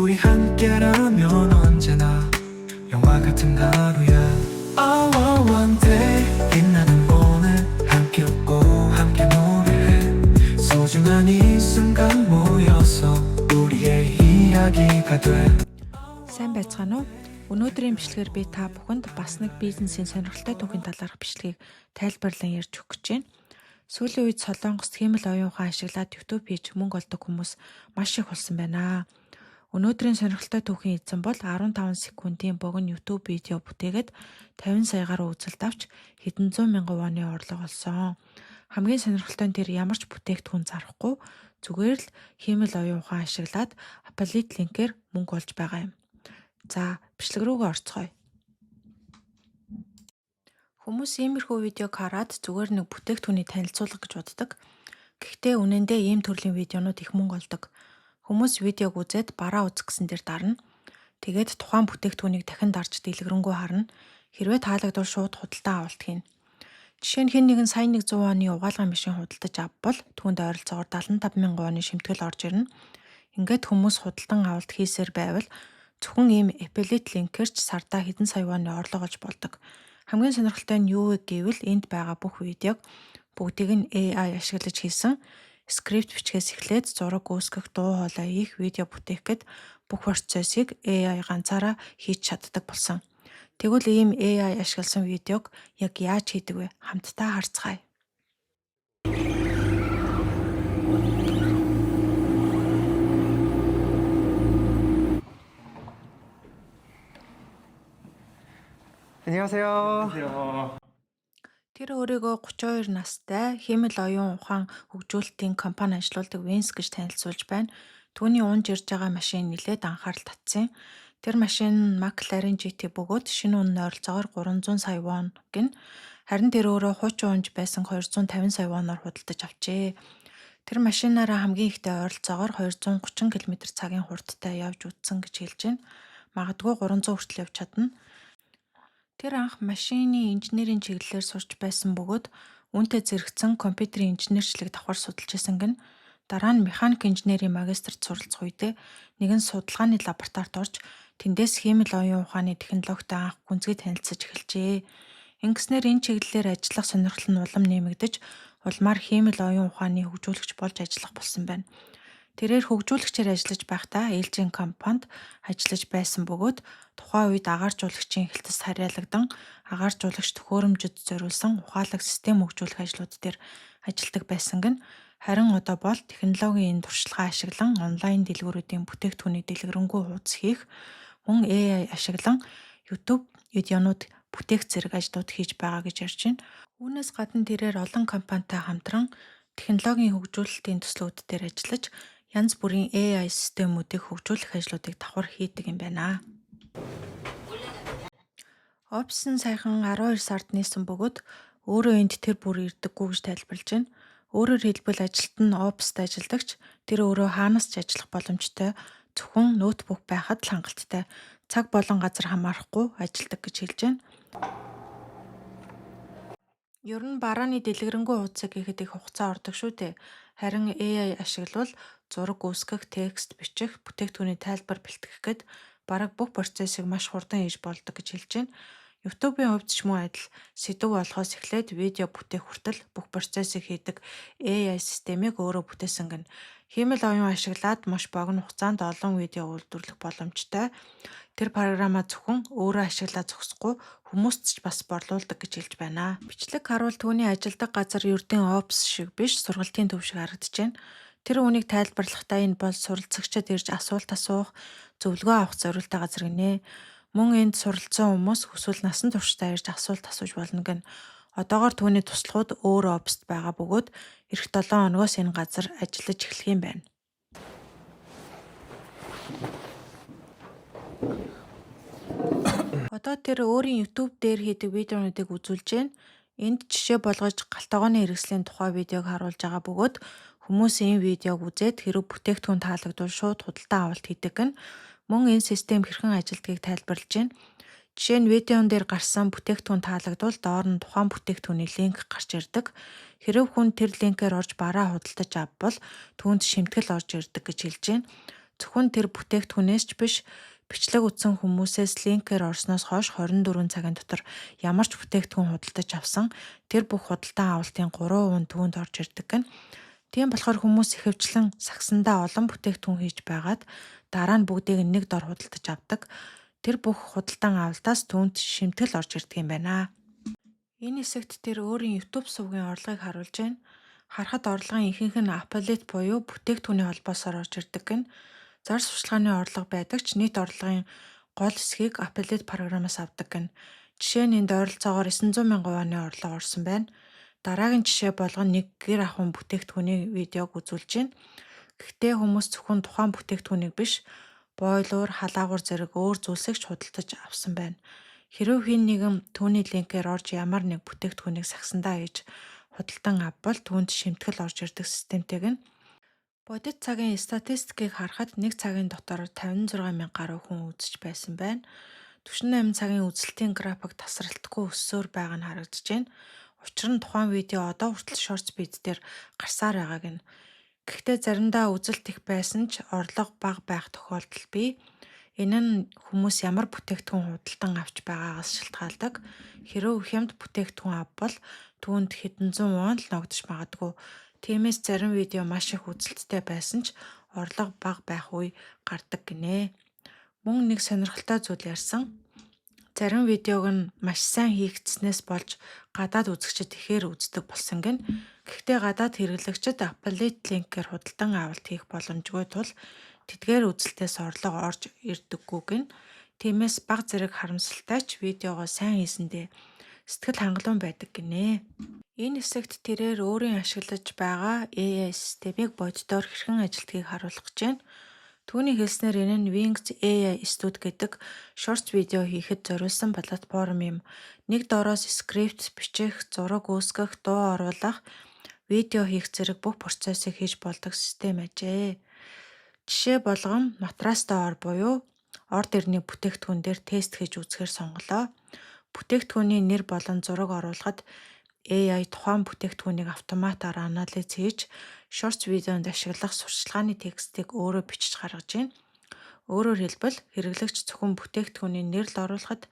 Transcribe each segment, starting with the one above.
우리 함께라면 언제나 영화 같은 하루야. Oh, one day 빛나는 오늘 함께 웃고 함께 노래해. 소중한 이 순간 모여서 우리의 이야기가 돼. Сайн байцгаана уу? Өнөөдрийн бичлэгээр би та бүхэнд бас нэг бизнесийн сонирхолтой түүхийн талаарх бичлэгийг тайлбарлан ярьж өгөх гэж байна. Сүүлийн үед Солонгост хиймэл оюун ухаан ашиглаад YouTube хийж мөнгө олдог хүмүүс маш их болсон байна. Өнөөдрийн сонирхолтой түүхийн эзэн бол 15 секундын богино YouTube видео бүтээгээд 50 саягаар үзэлт авч хэдэн зуун мянган воны орлого олсон. Хамгийн сонирхолтой нь тэр ямар ч бүтээгдэхүүн зарахгүй зүгээр л хиймэл оюун ухаан ашиглаад affiliate линкээр мөнгө олж байгаа юм. За, бичлэг рүүгээ орцгоё. Хүмүүс иймэрхүү видеог хараад зүгээр нэг бүтээгдэхүүнийг танилцуулах гэж боддог. Гэхдээ үнэндээ ийм төрлийн видеонууд их мөнгө олдог. Хүмүүс видеог үзээд бараа үзэх гэсэн дээр дарна. Тэгээд тухайн бүтээгдэхүүнийг дахин дарж дэлгэрэнгүй харна. Хэрвээ таалагдвал шууд худалдаа авалт хийнэ. Жишээ нь хэн нэгэн сая 100 оны угаалгын машин худалдаж авбал түүнд ойролцоогоор 75 мянган оны шимтгэл орж ирнэ. Ингээд хүмүүс худалдан авалт хийсээр байвал зөвхөн ийм affiliate линкээр ч сардаа хэдэн сая воны орлого олж болдог. Хамгийн сонирхолтой нь юу вэ гэвэл энд байгаа бүх видеог бүгдийг нь AI ашиглаж хийсэн. Скрипт бичгээс эхлээд зураг үүсгэх, дуу хоолой хийх, видео бүтээх гэд бүх процессыг AI ганцаараа хийж чаддаг болсон. Тэгвэл ийм AI ашигласан видеог яг яаж хийдэг вэ? Хамтдаа харцгаая. 안녕하세요. Тэр өөрийгөө 32 настай хиймэл оюун ухаан хөгжүүлэлтийн компани ажилладаг Винс гэж танилцуулж байна. Түүний унж ирж байгаа машин нэлээд анхаарал татсан. Тэр машин McLaren GT бөгөөд шинэ үнэ ойролцоогоор 300 сая вон гин. Харин тэр өөрөө хуучин унж байсан 250 сая воноор худалдаж авчээ. Тэр машинаараа хамгийн ихтэй ойролцоогоор 230 км/цагийн хурдтай явж үтсэн гэж хэлж байна. Магадгүй 300 хүртэл явж чадна. Тэр анх машины инженерийн чиглэлээр сурч байсан бөгөөд үүнтэй зэрэгцэн компьютерийн инженерчлэг давхар судалж исэн гэн дараа нь механик инженерийн магистрт суралцах үедээ нэгэн судалгааны лабораторид орж тэндээс хиймэл оюун ухааны технологитой анх гүнзгий танилцаж эхэлжээ. Ингэснээр энэ чиглэлээр ажиллах сонирхол нь улам нэмэгдэж улмаар хиймэл оюун ухааны хөгжүүлэгч болж ажиллах болсон байна. Тэрээр хөгжүүлэгчээр ажиллаж байхдаа ээлжийн компанид ажиллаж байсан бөгөөд тухайн үед агаар жуулагчийн эхлэлтэс харьяалагдан агаар жуулагч төхөөрөмжөд зориулсан ухаалаг систем хөгжүүлэх ажлууд дээр ажилладаг байсан гэн харин одоо бол технологийн энэ туршлагаа ашиглан онлайн дэлгүүрүүдийн бүтээгдэхүүний дэлгэрэнгүй хуудас хийх мөн AI ашиглан YouTube видеонууд бүтээх зэрэг ажлууд хийж байгаа гэж ярьж байна. Үүнээс гадна тэрээр олон компанитай хамтран технологийн хөгжүүлэлтийн төслүүд дээр ажиллаж янз бүрийн AI системүүдийг хөгжүүлэх ажлуудыг давхар хийдэг юм байна. Ops нь саяхан 12 сард нээсэн бөгөөд өөрөө энд тэр бүр ирдэггүй гэж тайлбарлаж байна. Өөрөөр хэлбэл ажилт нь Ops-д ажилладагч тэр өөрөө хаанаас ч ажиллах боломжтой зөвхөн ноутбук байхад л хангалттай цаг болон газар хамаарахгүй ажилладаг гэж хэлж байна. Ер нь барааны дэлгэрэнгүй хуудсыг хийхэд их хугацаа ордог шүү дээ. Харин AI ашиглавал зураг үүсгэх, текст бичих, бүтээгдэхүүний тайлбар бэлтгэх гэд бараг бүх процессыг маш хурдан хийж болдог гэж хэлж байна. YouTube-ийн хувьд ч мөн адил сэдв болохоос эхлээд видео бүтээх хүртэл бүх процессыг хийдэг AI системийг өөрөө бүтээсэн гэн. Хиймэл оюун ашиглаад маш богино хугацаанд олон видео үйлдвэрлэх боломжтой. Тэр програмаа зөвхөн өөрөө ашиглаад зогсохгүй хүмүүст ч бас борлуулдаг гэж хэлж байна. Бичлэг харуул түүний ажилдаг газар ердийн Ops шиг биш сургалтын төв шиг харагдаж байна. Тэр үнийг тайлбарлахдаа энэ бол суралцагчид ирж асуулт асуух, зөвлөгөө авах зорилттой газар гинэ. Мөн энд суралцсан хүмүүс хүсвэл насан туршдаа ирж асуулт асууж болно гэн. Одоогоор түүний туслахуд өөр Ops-д байгаа бөгөөд эх 7 хоногоос энэ газар ажиллаж эхлэх юм байна. Одоо тэр өөрийн YouTube дээр хийдэг видеонуудыг үзүүлж байна. Энд жишээ болгож галтгооны хэрэгслийн тухай видеог харуулж байгаа бөгөөд хүмүүс энэ видеог үзээд хэрэг бүтээгдэхүүн таалагдвал шууд худалдаа авалт хийдэг гэн мөн энэ систем хэрхэн ажилдгийг тайлбарлаж байна. Жишээ нь видеон дээр гарсан бүтээгдэхүүн таалагдвал доор нь тухайн бүтээгдэхүүний линк гарч ирдэг. Хэрэв хүн тэр линкээр орж бараа худалдаж авбал түүнд шимтгэл орж ирдэг гэж хэлж байна. Зөвхөн тэр бүтээгдэхүүнээс ч биш, бичлэг үзсэн хүмүүсээс линкээр орсноос хойш 24 цагийн дотор ямар ч бүтээгдэхүүн худалдаж авсан тэр бүх худалдан авалтын 3% нь түүнд орж ирдэг гэн. Тийм болохоор хүмүүс ихэвчлэн сагсандаа олон бүтээгдэхүүн хийж байгаад дараа нь бүгдийг нэг дор худалдаж авдаг. Тэр бүх худалдан авалтаас түүнд шимтгэл орж ирдэг юм байна. Энэ хэсэгт тэр өөрийн YouTube сувгийн орлогыг харуулж байна. Харахад орлогын ихэнх нь affiliate буюу бүтээгдэхүүний холбоосоор орж ирдэг гэн. Зар сурчлагын орлого байдаг ч нийт орлогын гол хэсгийг affiliate програмаас авдаг гэн. Жишээ нь энд ойролцоогоор 900 мянган вон орлого орсон байна. Дараагийн жишээ болгон нэг гэр ахуйн бүтээгдэхүүний видеог үзүүлж байна. Гэхдээ хүмүүс зөвхөн тухайн бүтээгдэхүүнийг биш, бойлуур, халаагуур зэрэг өөр зүйлсийг ч худалдаж авсан байна. Хэрэв хэн нэгэн түүний линкээр орж ямар нэг бүтээгдэхүүнийг сагсандаа хийж худалдан авбал түүнд шимтгэл орж ирдэг системтэйг нь бодит цагийн статистикийг харахад нэг цагийн дотор 56 мянга гаруй хүн үзэж байсан байна. 48 цагийн үзэлтийн график тасралтгүй өссөөр байгаа нь харагдаж байна. Учир нь тухайн видео одоо хүртэл short speed дээр гарсаар байгааг нь. Гэхдээ заримдаа үзэлт их байсан ч орлого бага байх тохиолдол бий. Энэ нь хүмүүс ямар бүтээгдэхүүн худалдан авч байгаагаас шалтгаалдаг. Хэрэв хямд бүтээгдэхүүн авбал түүнд хэдэн зуун вон л ногдож магадгүй. Тиймээс зарим видео маш их үзэлттэй байсан ч орлого бага байх үе гардаг гинэ. Мөн нэг сонирхолтой зүйл ярьсан. Зарим видеог нь маш сайн хийгдснээс болж гадаад үзэгчид ихээр үздэг болсон гин. Гэхдээ гадаад хэрэглэгчид affiliate линкээр худалдан авалт хийх боломжгүй тул тэдгээр үзэлтээс орлого орж ирдэггүй гин. Тиймээс бага зэрэг харамсалтай ч видеогоо сайн хийсэндээ сэтгэл хангалуун байдаг гинэ. Энэ хэсэгт тэрээр өөрийн ашиглаж байгаа AI системийг боддоор хэрхэн ажилтгийг харуулах гэж байна. Түүний хэлснээр энэ нь Wings AI Studio гэдэг short видео хийхэд зориулсан платформ юм. Нэг доороос скрипт бичих, зураг үүсгэх, дуу оруулах, видео хийх зэрэг бүх процессыг хийж болдог систем ажээ. Жишээ болгон матрастай ор буюу орд ирний бүтээгдэхүүн дээр тест хийж үзэхээр сонголоо. Бүтээгдэхүүний нэр болон зураг оруулахад AI тухайн бүтээгдэхүүнийг автоматар анализ хийж short видеонд ашиглах сурчлагын текстийг өөрөө бичиж гаргаж байна. Өөрөөр хэлбэл хэрэглэгч зөвхөн бүтээгдэхүүний нэр л оруулахад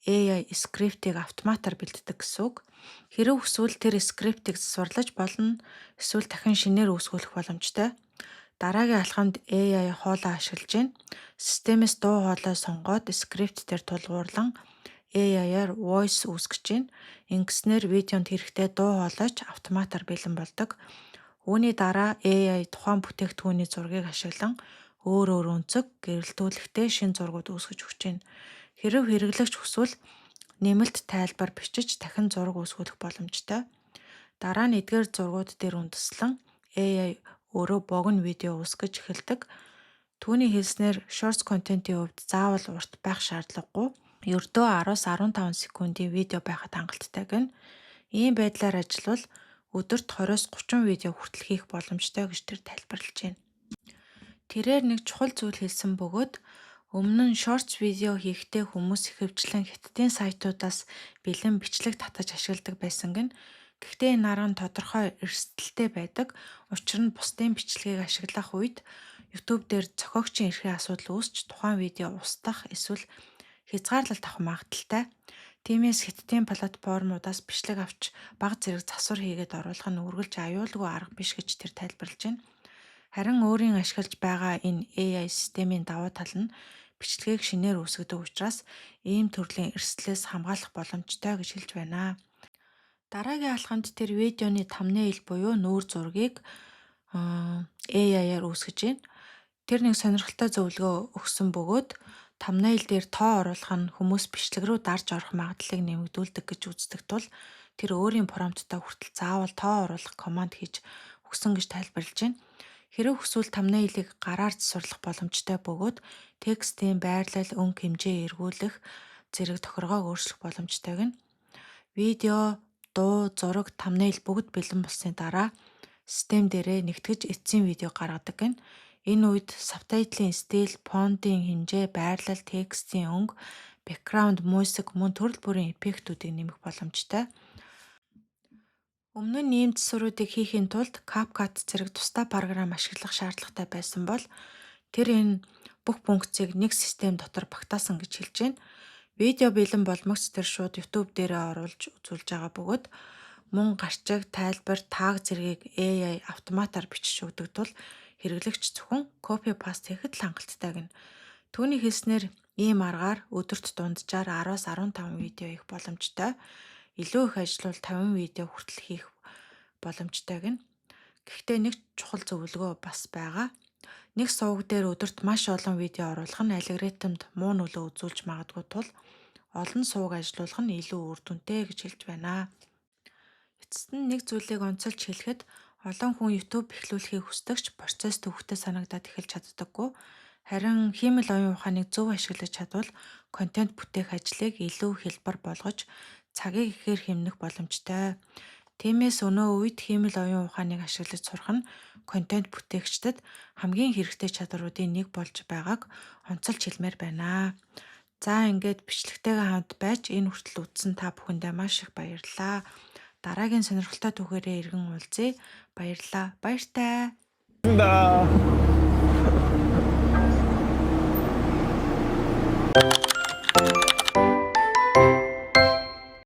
AI скриптийг автоматар бэлддэг гэсэн үг. Хэрэв хүсвэл тэр скриптийг засварлаж болно, эсвэл дахин шинээр үүсгүүлэх боломжтой. Дараагийн алхамд AI хоолоо ашиглаж байна. Системээс дуу хоолой сонгоод скрипт дээр тулгуурлан AI-аар voice үүсгэж байна. Ингэснээр видеонд хэрэгтэй дуу хоолойч автоматар бэлэн болдог. Үүний дараа AI тухайн бүтээгдэхүүний зургийг ашиглан өөр өнцөг, гэрэлтүүлэгтэй шин зургууд үүсгэж өгч байна. Хэрэв хэрэглэгч хүсвэл нэмэлт тайлбар бичиж дахин зураг үүсгүүлэх боломжтой. Дараа нь эдгээр зургууд дээр үндэслэн AI өөрөө богино видео үүсгэж эхэлдэг. Түүний хэлснээр shorts контентын хувьд заавал урт байх шаардлагагүй. Ердөө 10-15 секундын видео байхад хангалттай гэнэ. Ийм байдлаар ажиллавал өдөрт 20-30 видео хүртэл хийх боломжтой гэж тэр тайлбарлаж байна. Тэрээр нэг чухал зүйл хэлсэн бөгөөд өмнө нь shorts видео хийхдээ хүмүүс ихэвчлэн хятадын сайтуудаас бэлэн бичлэг татаж ашигладаг байсан гэнэ. Гэхдээ энэ арга нь тодорхой эрсдэлтэй байдаг. Учир нь бусдын бичлэгийг ашиглах үед YouTube дээр зохиогчийн эрхийн асуудал үүсч тухайн видео устгах эсвэл хязгаарлалт авах магадaltaй. Тиймээс хятадын платформудаас бичлэг авч бага зэрэг засвар хийгээд оруулах нь үргэлж аюулгүй арга биш гэж тэр тайлбарлаж байна. Харин өөрийн ашиглаж байгаа энэ AI системийн давуу тал нь бичлэгийг шинээр үүсгэдэг учраас ийм төрлийн эрсдлээс хамгаалах боломжтой гэж хэлж байна. Дараагийн алхамд тэр видеоны thumbnail буюу нүүр зургийг AI-аар үүсгэж байна. Тэр нэг сонирхолтой зөвлөгөө өгсөн бөгөөд thumbnail дээр тоо оруулах нь хүмүүс бичлэг рүү дарж орох магадлалыг нэмэгдүүлдэг гэж үздэг тул тэр өөрийн промпттой хүртэл заавал тоо оруулах команд хийж өгсөн гэж тайлбарлаж байна. Хэрэв хүсвэл thumbnail-ыг гараар засварлах боломжтой бөгөөд текстийн байрлал, өнгө хэмжээ эргүүлэх зэрэг тохиргоог өөрчлөх боломжтой гэнэ. Видео, дуу, зураг, thumbnail бүгд бэлэн болсны дараа систем дээрээ нэгтгэж эцсийн видео гаргадаг гэнэ. Энэ үед сабтайтлын стил, фонтын хэмжээ, байрлал, текстийн өнгө, background music мөн төрөл бүрийн эффектүүдийг нэмэх боломжтой. Өмнө нь ийм засваруудыг хийхин тулд CapCut зэрэг тусдаа програм ашиглах шаардлагатай байсан бол Тэр энэ бүх функцийг нэг систем дотор багтаасан гэж хэлж байна. Видео бэлэн болмогц тэр шууд YouTube дээрээ оруулж үзүүлж байгаа бөгөөд мөн гарчиг, тайлбар, тааг зэргийг AI автоматар бичиж өгдөг тул хэрэглэгч зөвхөн copy paste хийхэд л хангалттай гэнэ. Түүний хэлснээр ийм аргаар өдөрт дунджаар 10-аас 15 видео хийх боломжтой. Илүү их ажил бол 50 видео хүртэл хийх боломжтой гэнэ. Гэхдээ нэг чухал зөвлөгөө бас байгаа. Нэг суваг дээр өдөрт маш олон видео оруулах нь алгоритмд муу нөлөө үзүүлж магадгүй тул олон суваг ажилуулах нь илүү үр дүнтэй гэж хэлж байна. Эцэст нь нэг зүйлийг онцолж хэлэхэд олон хүн YouTube эхлүүлэхийг хүсдэгч процесс төвөгтэй санагдаад эхэлж чаддаггүй. Харин хиймэл оюун ухааныг зөв ашиглаж чадвал контент бүтээх ажлыг илүү хялбар болгож цагийг ихээр хэмнэх боломжтой. Тиймээс өнөө үед хиймэл оюун ухааныг ашиглаж сурах нь контент бүтээгчдэд хамгийн хэрэгтэй чадваруудын нэг болж байгааг онцолж хэлмээр байна. За ингээд бичлэгтэйгээ хамт байж энэ хүртэл үзсэн та бүхэндээ маш их баярлалаа. Дараагийн сонирхолтой түүхээрээ иргэн уулзъя. Баярлалаа. Баяртай. 다